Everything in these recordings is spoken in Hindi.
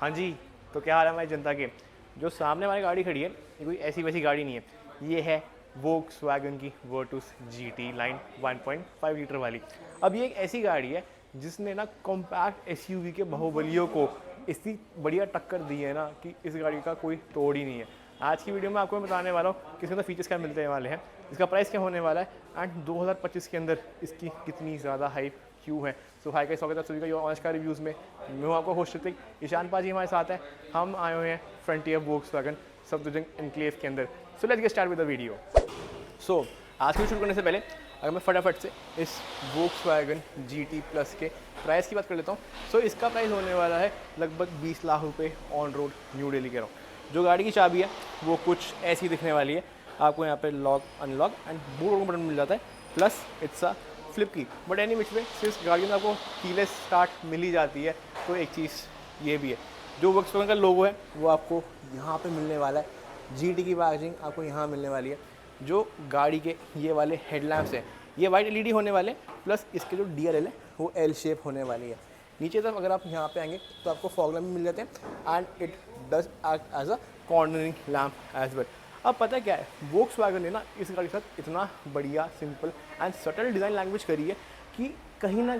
हाँ जी, तो क्या हाल है हमारी जनता के। जो सामने हमारी गाड़ी खड़ी है ये कोई ऐसी वैसी गाड़ी नहीं है। ये है वोक्सवैगन की वर्टुस जीटी लाइन 1.5 लीटर वाली। अब ये एक ऐसी गाड़ी है जिसने ना कॉम्पैक्ट एसयूवी के बाहुबलियों को इतनी बढ़िया टक्कर दी है ना कि इस गाड़ी का कोई तोड़ ही नहीं है। आज की वीडियो में आपको मैं बताने वाला हूँ कि इसके अंदर फीचर्स क्या मिलने वाले हैं, इसका प्राइस क्या होने वाला है एंड 2025 के अंदर इसकी कितनी ज़्यादा हाइप क्यों है। सो हाई का स्वागत है सभी का योर ऑनेस्ट कार रिव्यूज़ में। मैं हूँ आपको होस्ट ऋतिक, ईशान पाजी हमारे साथ हैं। हम आए हुए हैं फ्रंटियर वोक्सवैगन सफदरजंग एनक्लेव के अंदर। So let's get start with the video. So आज की शुरू करने से पहले अगर मैं फटाफट से इस वोक्सवैगन GT प्लस के प्राइस की बात कर लेता हूँ। सो इसका प्राइस होने वाला है लगभग 20 लाख रुपए ऑन रोड न्यू दिल्ली के राउंड। जो गाड़ी की चाबी है वो कुछ ऐसी दिखने वाली है। आपको यहाँ पे lock unlock and boot button मिल जाता है, plus it's a flip key. But any which में सिर्फ गाड़ी में आपको कीलेस स्टार्ट मिल ही जाती है। तो एक चीज़ ये भी है, जो वोक्सवैगन का लोगो है वो आपको यहाँ पे मिलने वाला है। GT की बैजिंग आपको यहाँ मिलने वाली है। जो गाड़ी के ये वाले हेडलैम्प्स हैं ये वाइट LED होने वाले, प्लस इसके जो DRL है वो L शेप होने वाली है। नीचे तरफ अगर आप यहाँ पे आएंगे तो आपको फॉग लैम्प भी मिल जाते हैं and it does act as a cornering lamp as well. अब पता क्या है, वोक्सवैगन ने ना इस गाड़ी के साथ इतना बढ़िया simple and subtle design language करी है कि कहीं ना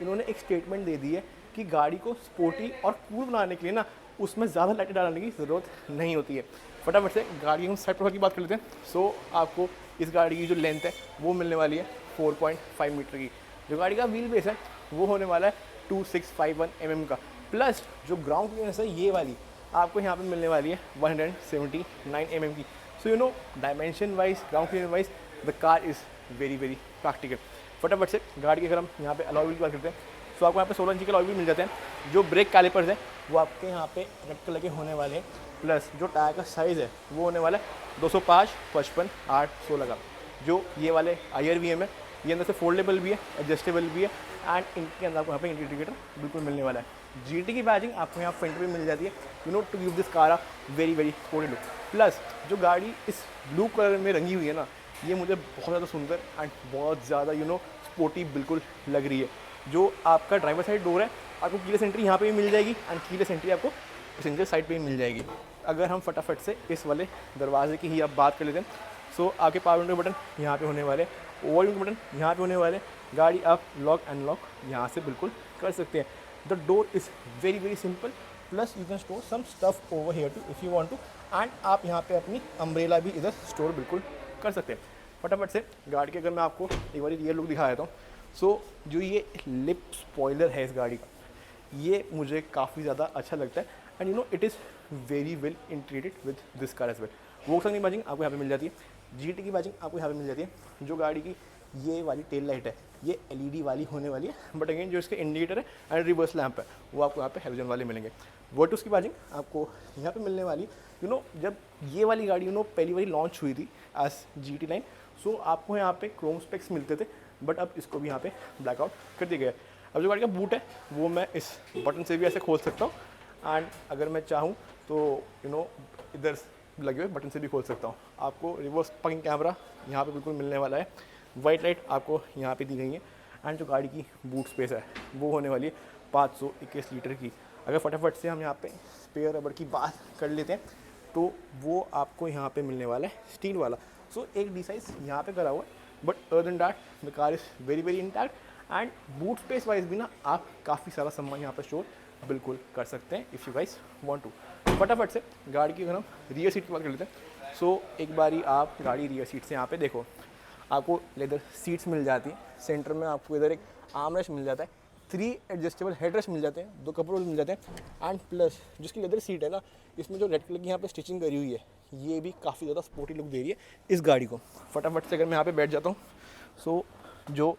इन्होंने एक स्टेटमेंट दे दी है कि गाड़ी को स्पोर्टी और कूल बनाने के लिए ना उसमें ज़्यादा लाइटें डालने की ज़रूरत नहीं होती है। फटाफट से गाड़ी हम साइड प्रोफाइल की बात कर लेते हैं। सो आपको इस गाड़ी की जो लेंथ है वो मिलने वाली है 4.5 मीटर की। जो गाड़ी का व्हील बेस है वो होने वाला है 2651 mm का, प्लस जो ग्राउंड क्लियरेंस है ये वाली आपको यहाँ पे मिलने वाली है 179 mm की। So you know dimension wise, ground clearance wise the car is very practical. फटाफट से गाड़ी के अगर हम यहाँ पे अलॉय व्हील की बात करते हैं तो आपको यहाँ पे 16 इंच के अलॉय व्हील मिल जाते हैं। जो ब्रेक कैलिपर्स हैं वो आपके यहाँ पे रेड कलर के होने वाले हैं, प्लस जो टायर का साइज़ है वो होने वाला है 205, 55, 8, 16 का। जो ये वाले IRVM है ये अंदर से फोल्डेबल भी है, एडजस्टेबल भी है एंड इनके अंदर आपको यहाँ पे इंडिकेटर बिल्कुल मिलने वाला है। GT की बैजिंग आपको यहाँ फ्रंट पे मिल जाती है, you know to give this car a very sporty look. Plus जो गाड़ी इस ब्लू कलर में रंगी हुई है ना, ये मुझे बहुत ज़्यादा सुंदर एंड बहुत ज़्यादा यू नो स्पोर्टी बिल्कुल लग रही है। जो आपका ड्राइवर साइड डोर है आपको कीलेस एंट्री यहाँ पे भी मिल जाएगी एंड कीलेस एंट्री आपको पैसेंजर साइड पे भी मिल जाएगी। अगर हम फटाफट से इस वाले दरवाजे की ही आप बात कर लेते हैं, सो आपके पावर विंडो बटन यहाँ पे होने वाले, ओवर विंडो बटन यहाँ पे होने वाले। गाड़ी आप लॉक अनलॉक यहाँ से बिल्कुल कर सकते हैं। The door is very simple, plus you can store some stuff over here too if you want to and आप यहाँ पे अपनी अम्ब्रेला भी इधर स्टोर बिल्कुल कर सकते हैं। फटाफट से गाड़ी के अगर मैं आपको एक बार रियर लुक दिखा देता हूँ। सो जो ये लिप स्पॉइलर है इस गाड़ी का, ये मुझे काफ़ी ज़्यादा अच्छा लगता है and you know it is very well integrated with this car as well. Volkswagen की बैजिंग आपको यहाँ पे मिल जाती है, GT की बैजिंग आपको यहाँ पे मिल जाती है। जो गाड़ी की ये वाली टेल लाइट है ये LED वाली होने वाली है, बट अगेन जो इसके इंडिकेटर है एंड रिवर्स लैंप है वो आपको यहाँ पे हेलोजन वाले मिलेंगे। वर्टुस की बैजिंग आपको यहाँ पे मिलने वाली, यू नो जब ये वाली गाड़ी यू नो पहली बारी लॉन्च हुई थी एज GT लाइन, सो आपको यहाँ पे क्रोम स्पेक्स मिलते थे, बट अब इसको भी यहाँ पे ब्लैकआउट कर दिया गया है। अब जो गाड़ी का बूट है वो मैं इस बटन से भी ऐसे खोल सकता हूँ एंड अगर मैं चाहूँ तो यू नो इधर लगे हुए बटन से भी खोल सकता हूँ। आपको रिवर्स पार्किंग कैमरा यहाँ पे बिल्कुल मिलने वाला है, वाइट लाइट आपको यहाँ पे दी गई है एंड जो गाड़ी की बूट स्पेस है वो होने वाली है 521 लीटर की। अगर फटाफट से हम यहाँ पे स्पेयर रबड़ की बात कर लेते हैं तो वो आपको यहाँ पे मिलने वाला है स्टील वाला। सो एक डी साइज यहाँ पे करा हुआ है, but other than that the car is very intact and boot space wise भी ना आप काफ़ी सारा सामान यहाँ पर स्टोर बिल्कुल कर सकते हैं if you guys want to. फटाफट से गाड़ी की अगर हम रियर सीट की बात कर लेते हैं, सो एक बारी आप गाड़ी रियर सीट से यहाँ पे देखो, आपको लेदर सीट्स मिल जाती है। सेंटर में आपको इधर एक आर्मरेस्ट मिल जाता है, 3 एडजस्टेबल हेडरेस्ट मिल जाते हैं, 2 कप होल्डर मिल जाते हैं एंड प्लस जिसकी लेदर सीट है ना इसमें जो रेड कलर की यहाँ पे स्टिचिंग करी हुई है ये भी काफ़ी ज़्यादा स्पोर्टी लुक दे रही है इस गाड़ी को। फटाफट से अगर मैं यहाँ पे बैठ जाता हूँ, सो जो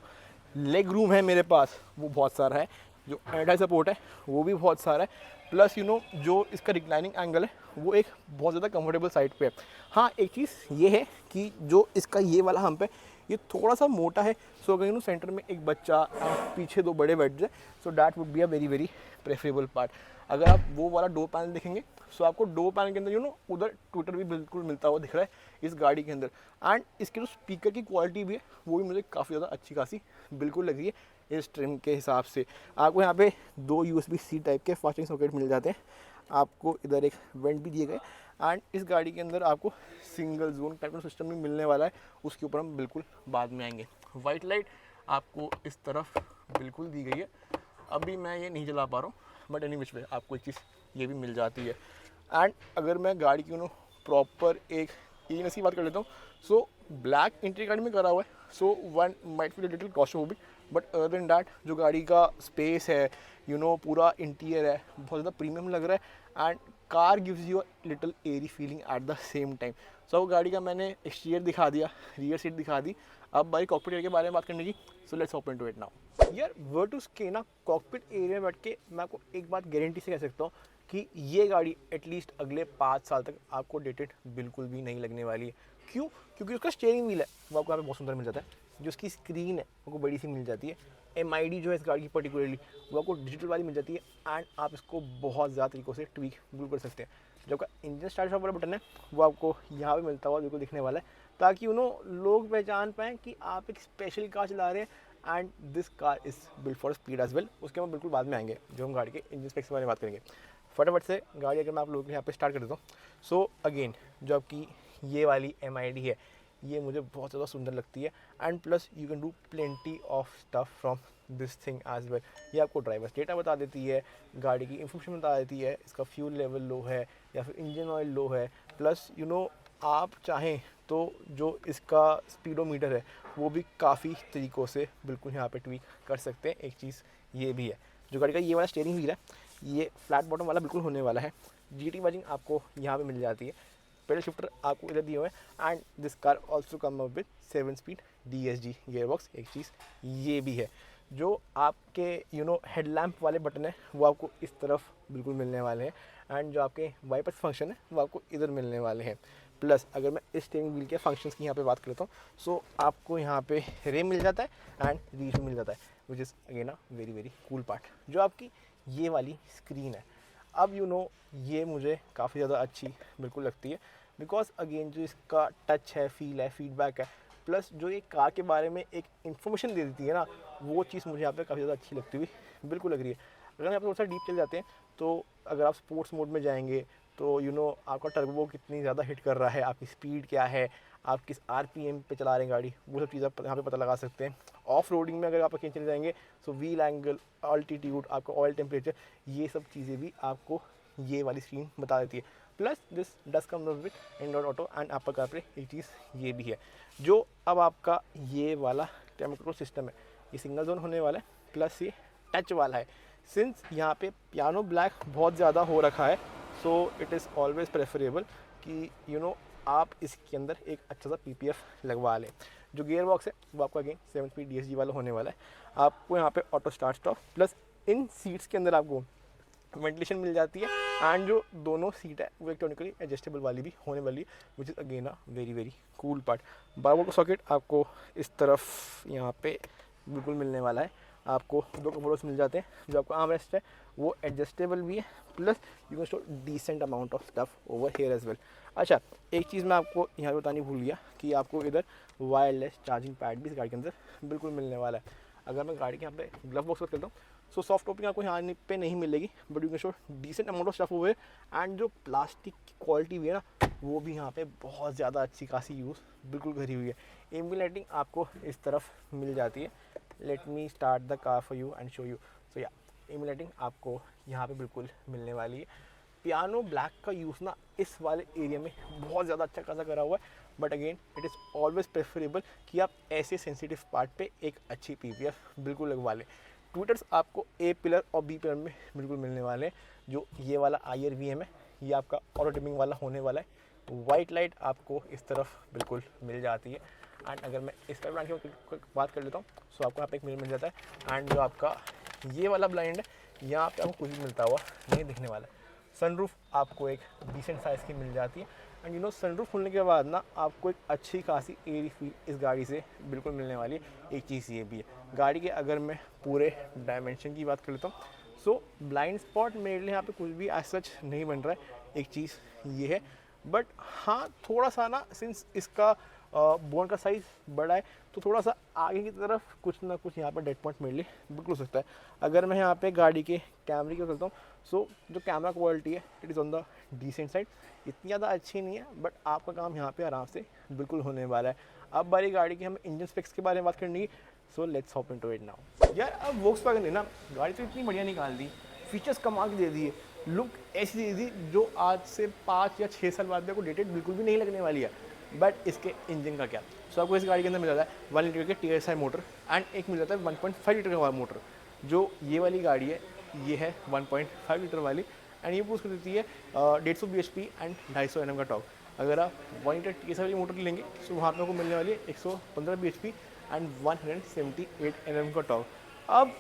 लेग रूम है मेरे पास वो बहुत सारा है, जो एंटी सपोर्ट है वो भी बहुत सारा है, प्लस यू नो जो इसका रिक्लाइनिंग एंगल है वो एक बहुत ज़्यादा कंफर्टेबल साइड पे है। हाँ एक चीज़ ये है कि जो इसका ये वाला हम्प है ये थोड़ा सा मोटा है, सो अगर यू नो सेंटर में एक बच्चा पीछे 2 बड़े बैठ जाए so that would be a very preferable part. अगर आप वो वाला डोर पैनल देखेंगे सो आपको डोर पैनल के अंदर यू नो उधर ट्विटर भी बिल्कुल मिलता हुआ दिख रहा है इस गाड़ी के अंदर एंड इसकी जो स्पीकर की क्वालिटी भी है वो भी मुझे काफ़ी ज़्यादा अच्छी खासी बिल्कुल लग रही है इस ट्रिम के हिसाब से। आपको यहाँ पे 2 USB-C टाइप के फास्टिंग सॉकेट मिल जाते हैं, आपको इधर एक वेंट भी दिए गए, एंड इस गाड़ी के अंदर आपको सिंगल जोन टाइप का सिस्टम भी मिलने वाला है, उसके ऊपर हम बिल्कुल बाद में आएंगे। वाइट लाइट आपको इस तरफ बिल्कुल दी गई है, अभी मैं ये नहीं जला पा रहा हूँ, बट एनी विच वे आपको एक चीज़ ये भी मिल जाती है। एंड अगर मैं गाड़ी की प्रॉपर एक ईनेस की बात कर लेता हूँ, सो ब्लैक इंटीरियर गाड़ी में करा हुआ है, so one might be little claustrophobic, but other than that जो गाड़ी का स्पेस है, पूरा इंटीरियर है, बहुत ज़्यादा प्रीमियम लग रहा है, and car gives you a little airy feeling at the same time. So गाड़ी का मैंने एक्सटीरियर दिखा दिया, रियर सीट दिखा दी, अब भाई कॉकपिट एरिया के बारे में बात करने की, so let's hop into it now. यार वर्टुस के ना कॉकपिट एरिया में बैठ के मैं आपको एक बात गारंटी से कह सकता हूँ कि ये गाड़ी एटलीस्ट अगले 5 साल तक आपको डेटेड बिल्कुल भी नहीं लगने वाली है। क्यों? क्योंकि उसका स्टीयरिंग व्हील है वो आपको यहाँ पे बहुत सुंदर मिल जाता है, जो उसकी स्क्रीन है वो बड़ी सी मिल जाती है, MID जो है इस गाड़ी की पर्टिकुलरली वो आपको डिजिटल वाली मिल जाती है, एंड आप इसको बहुत ज़्यादा तरीक़ों से ट्वीक बिल्कुल कर सकते हैं। जो आपका इंजन स्टार्ट वाला बटन है वो आपको यहाँ पे मिलता हुआ बिल्कुल दिखने वाला है, ताकि लोग पहचान पाएँ कि आप एक स्पेशल कार चला रहे हैं, and this car is build for speed as well. उसके हम बिल्कुल बाद में आएंगे जो हम गाड़ी के इंजन स्पेक्स के बारे में बात करेंगे। फटाफट से गाड़ी अगर मैं आप लोगों के यहाँ पे स्टार्ट कर देता हूँ, सो अगेन जो आपकी ये वाली MID है ये मुझे बहुत ज़्यादा सुंदर लगती है, and plus you can do plenty of stuff from this thing as well. ये आपको ड्राइवर्स डेटा बता देती है, गाड़ी की इंफॉर्मेशन बता देती है, इसका फ्यूल लेवल लो है या फिर इंजन ऑयल लो है, प्लस आप चाहें तो जो इसका स्पीडोमीटर है वो भी काफ़ी तरीक़ों से बिल्कुल यहाँ पे ट्वीक कर सकते हैं। एक चीज़ ये भी है, जो गाड़ी का ये वाला स्टीयरिंग व्हील है ये फ्लैट बॉटम वाला बिल्कुल होने वाला है, GT वाजिंग आपको यहाँ पे मिल जाती है, पेडल शिफ्टर आपको इधर दिए हुए हैं, and this car also come up with 7 speed DSG gearbox. एक चीज़ ये भी है, जो आपके हेडलैम्प वाले बटन है वो आपको इस तरफ बिल्कुल मिलने वाले हैं, एंड जो आपके वाइपर्स फंक्शन है वो आपको इधर मिलने वाले हैं। प्लस अगर मैं इस स्टीयरिंग व्हील के फंक्शंस की यहाँ पे बात करता हूँ, सो आपको यहाँ पे रेम मिल जाता है एंड रीच मिल जाता है, which is again a very very cool part. जो आपकी ये वाली स्क्रीन है, अब ये मुझे काफ़ी ज़्यादा अच्छी बिल्कुल लगती है, बिकॉज अगेन जो इसका टच है, फील है, फीडबैक है, प्लस जो ये कार के बारे में एक इन्फॉर्मेशन दे देती है ना, वो चीज़ मुझे यहाँ पे काफ़ी ज़्यादा अच्छी लगती हुई बिल्कुल लग रही है। अगर यहाँ पे थोड़ा सा डीप चल जाते हैं, तो अगर आप स्पोर्ट्स मोड में जाएंगे तो आपका टर्बो कितनी ज़्यादा हिट कर रहा है, आपकी स्पीड क्या है, आप किस RPM पे चला रहे हैं गाड़ी, वो सब चीज़ आप यहाँ पे पता लगा सकते हैं। ऑफ रोडिंग में अगर आप कहीं चले जाएंगे, सो व्हील एंगल, अल्टीट्यूड, आपका ऑयल टेम्परेचर, ये सब चीज़ें भी आपको ये वाली स्क्रीन बता देती है। Plus this does come with Android auto and Apple CarPlay, एक चीज़ ये भी है। जो अब आपका ये वाला क्लाइमेट कंट्रोल सिस्टम है ये सिंगल जोन होने वाला है, प्लस ये टच वाला है। सिंस यहाँ पे पियानो ब्लैक बहुत ज़्यादा हो रखा है, so it is always preferable कि आप इसके अंदर एक अच्छा सा PPF लगवा लें। जो गियर बॉक्स है वो आपका अगेन 7 स्पीड DSG वाला होने वाला है, आपको यहाँ पे ऑटो स्टार्ट स्टॉप, प्लस इन सीट्स के अंदर आपको वेंटिलेशन मिल जाती है, एंड जो दोनों सीट है वो इलेक्ट्रॉनिकली एडजस्टेबल वाली भी होने वाली है, which is again a very very cool part. 12 volt का सॉकेट आपको इस तरफ यहाँ पे बिल्कुल मिलने वाला है, आपको 2 कपड़ों मिल जाते हैं। जो आपका आर्म रेस्ट है वो एडजस्टेबल भी है, plus you can store decent amount of stuff over here as well. अच्छा, एक चीज़ मैं आपको यहाँ पे बतानी भूल गया कि आपको इधर वायरलेस चार्जिंग पैड भी इस गाड़ी के अंदर बिल्कुल मिलने वाला है। अगर मैं गाड़ी के यहाँ पे ग्लव बॉक्स करता हूँ, सो सॉफ्ट टॉपिंग आपको यहाँ पे नहीं मिलेगी, but you can show decent amount of stuff over, and जो प्लास्टिक की क्वालिटी भी है ना वो भी यहाँ पे बहुत ज़्यादा अच्छी खासी यूज़ बिल्कुल करी हुई है। एम्बिएंट लाइटिंग आपको इस तरफ मिल जाती है। Let me start the car for you and show you. So yeah ambient lighting आपको यहाँ पे बिल्कुल मिलने वाली है। पियानो ब्लैक का यूज़ ना इस वाले एरिया में बहुत ज़्यादा अच्छा खासा करा हुआ है, but again it is always preferable कि आप ऐसे सेंसिटिव पार्ट पे एक अच्छी PPF बिल्कुल लगवा लें। ट्विटर्स आपको A पिलर और B पिलर में बिल्कुल मिलने वाले हैं। जो ये वाला IRVM है ये आपका ऑटो डिमिंग वाला होने वाला है। वाइट लाइट आपको इस तरफ बिल्कुल मिल जाती है, एंड अगर मैं इस पर ब्रांड की बात कर लेता हूँ, सो आपको यहाँ पे एक मिरर मिल जाता है, एंड जो आपका ये वाला ब्लाइंड है यहाँ पे आपको कुछ भी मिलता हुआ नहीं दिखने वाला है। सनरूफ आपको एक डिसेंट साइज़ की मिल जाती है, एंड सनरूफ खुलने के बाद ना आपको एक अच्छी खासी एयरी फील इस गाड़ी से बिल्कुल मिलने वाली है। एक चीज़ ये भी है गाड़ी के, अगर मैं पूरे डायमेंशन की बात कर लेता हूँ, सो ब्लाइंड स्पॉट मेरे लिए यहाँ पे कुछ भी एज सच नहीं बन रहा है। एक चीज़ ये है, बट हाँ थोड़ा सा ना सिंस इसका बोन का साइज़ बड़ा है, तो थोड़ा सा आगे की तरफ कुछ ना कुछ यहाँ पर डेड पॉइंट मेरे लिए बिल्कुल हो सकता है। अगर मैं यहाँ पे गाड़ी के कैमरे की करता हूँ, सो जो कैमरा क्वालिटी है it is on the decent side, इतनी ज़्यादा अच्छी नहीं है, बट आपका काम यहाँ पे आराम से बिल्कुल होने वाला है। अब बारी गाड़ी की हमें इंजन स्पेक्स के बारे में बात करनी है, so let's hop into it now. यार अब वोक्सवैगन ने ना गाड़ी तो इतनी बढ़िया निकाल दी, फीचर्स कमाल के दे दिए, लुक ऐसी दे दी जो आज से 5 या 6 साल बाद भी आपको डेटेड बिल्कुल भी नहीं लगने वाली है। बट इसके इंजन का क्या, सो आपको इस गाड़ी के अंदर मिल जाता है 1 लीटर के TSI मोटर एंड एक मिल जाता है 1.5 लीटर का मोटर। जो ये वाली गाड़ी है ये है 1.5 लीटर वाली, एंड ये बूस्ट कर देती है 150 bhp एंड 250 Nm का टॉर्क। अगर आप 1 लीटर TSI वाली मोटर लेंगे तो वहाँ पर आपको मिलने वाली है 115 bhp एंड 178 Nm का टॉर्क। अब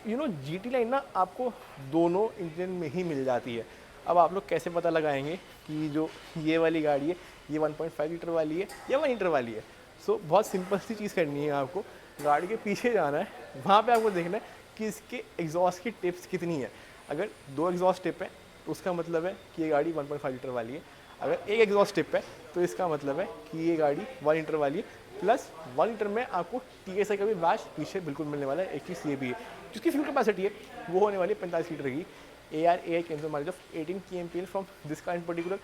GT लाइन ना आपको दोनों इंजन में ही मिल जाती है। अब आप लोग कैसे पता लगाएंगे कि जो ये वाली गाड़ी है ये 1.5 लीटर वाली है या 1 लीटर वाली है? सो बहुत सिंपल सी चीज़ करनी है, आपको गाड़ी के पीछे जाना है, वहाँ पे आपको देखना है कि इसके एग्जॉस्ट की टिप्स कितनी है। अगर 2 एग्जॉस्ट टिप है तो उसका मतलब है कि ये गाड़ी 1.5 लीटर वाली है। अगर एक एग्जॉस्ट टिप है तो इसका मतलब है कि ये गाड़ी 1 लीटर वाली है। प्लस 1 लीटर में आपको TSI का भी बैच पीछे बिल्कुल मिलने वाला है। एक चीज़ ये भी है, जिसकी फ्यूल कैपेसिटी है वो होने वाली है 45 लीटर की। ARAI can mileage of 18 kmpl from this car in particular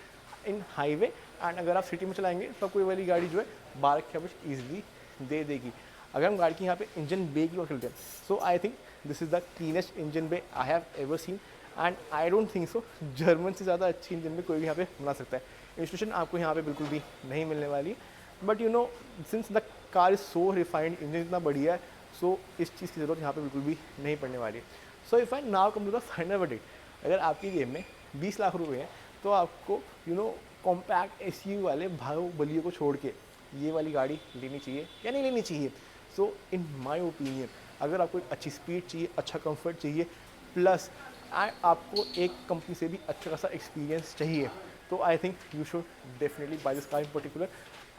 in highway, and अगर आप सिटी में चलाएंगे तो कोई वाली गाड़ी जो है 12 की एवरेज ईजिली दे देगी। अगर हम गाड़ी की यहाँ पे इंजन बे की बात करते हैं, so I think this is the cleanest engine bay I have ever seen, and I don't think so German से ज़्यादा अच्छी इंजन बे कोई भी यहाँ पे बना सकता है। इंस्ट्रूशन आपको यहाँ पे बिल्कुल भी नहीं मिलने वाली, but since the car is so refined, engine इतना बढ़िया है, सो इस चीज़ की ज़रूरत यहाँ पे बिल्कुल भी नहीं पड़ने वाली है। So if I now come to the final verdict, अगर आपकी गेम में 20 लाख रुपए हैं तो आपको कॉम्पैक्ट SUV वाले बाहुबलियों को छोड़ के ये वाली गाड़ी लेनी चाहिए या नहीं लेनी चाहिए? सो इन माय ओपिनियन, अगर आपको एक अच्छी स्पीड चाहिए, अच्छा कंफर्ट चाहिए, प्लस आपको एक कंपनी से भी अच्छा खासा एक्सपीरियंस चाहिए, तो I think you should definitely buy this car in particular.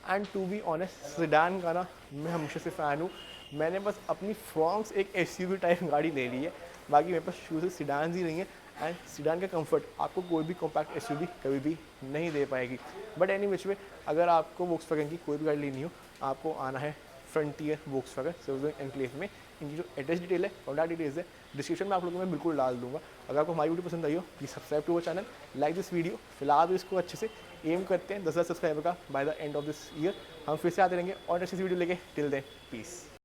And to be honest, sedan का ना मैं हमेशा से फ़ैन हूँ। मैंने बस अपनी फ्रॉन्क्स एक SUV टाइप गाड़ी ले ली है, बाकी मेरे पास शुरू से सिडान ही नहीं है, एंड सिडान का कंफर्ट आपको कोई भी कॉम्पैक्ट SUV कभी भी नहीं दे पाएगी। बट एनी विच वे, अगर आपको वोक्सवैगन की कोई भी गाड़ी लेनी हो, आपको आना है फ्रंटियर वोक्सवैगन सर्विस एनक्लेव में। इनकी जो एड्रेस डिटेल है, कॉन्टैक्ट डिटेल्स है, डिस्क्रिप्शन में आप लोगों को मैं बिल्कुल डाल दूंगा। अगर आपको हमारी वीडियो पसंद आई हो, please subscribe to our channel, like this video. फिलहाल तो इसको अच्छे से एम करते हैं 10,000 सब्सक्राइबर का by the end of this year. हम फिर से आते रहेंगे और अच्छी सी वीडियो लेके। Till then, piece.